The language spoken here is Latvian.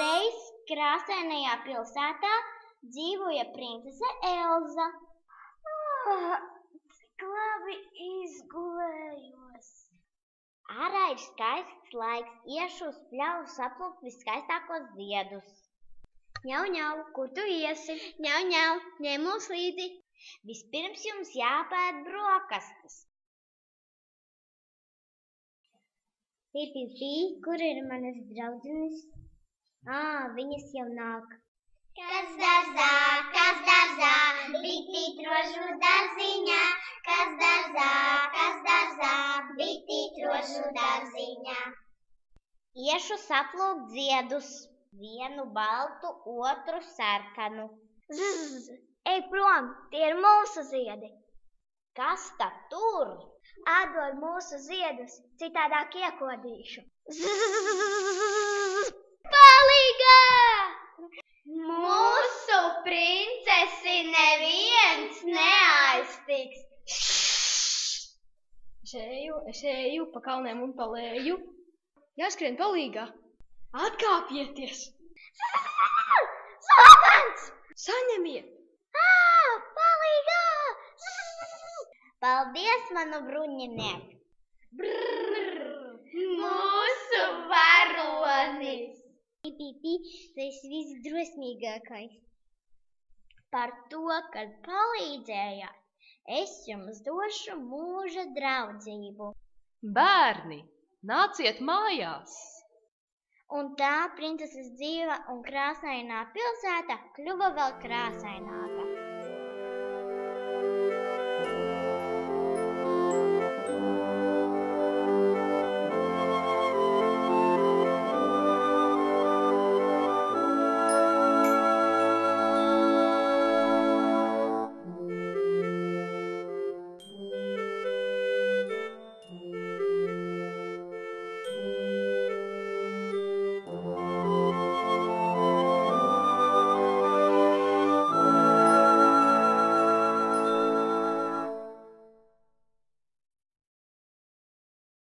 Reiz krāsainajā pilsētā dzīvoja princese Elza. Cik labi izgulējos. Ārā ir skaists laiks, iešu uz pļavu saplūkt viskaistākos ziedus. Ņau, ņau, kur tu iesi? Ņau, ņau, ņem mūs līdzi. Vispirms jums jāpēd brokastis. Pī, kur ir manas draudzenes? Viņas jau nāk. Kas dārzā, bitīt rožu dārziņā. Kas dārzā, bitīt rožu dārziņā. Iešu saplūkt ziedus, vienu baltu, otru sarkanu. Zzz, ej prom, tie ir mūsu ziedi. Kas tad tur? Atdod mūsu ziedus, citādāk iekodīšu. Zzz, palīgā! Mūsu princesi neviens neaiztiks. Es eju pa kalniem un pa leju. Jāskrien palīgā. Atkāpieties! Slapens! Saņemiet! Palīgā! Paldies, manu bruņinieku! Mūsu varonis! Pī, tu esi visdrosmīgākais. Par to, kad palīdzējāt, es jums došu mūža draudzību. Bērni, nāciet mājās! Un tā princeses dzīva un krāsainā pilsēta kļuva vēl krāsaināka.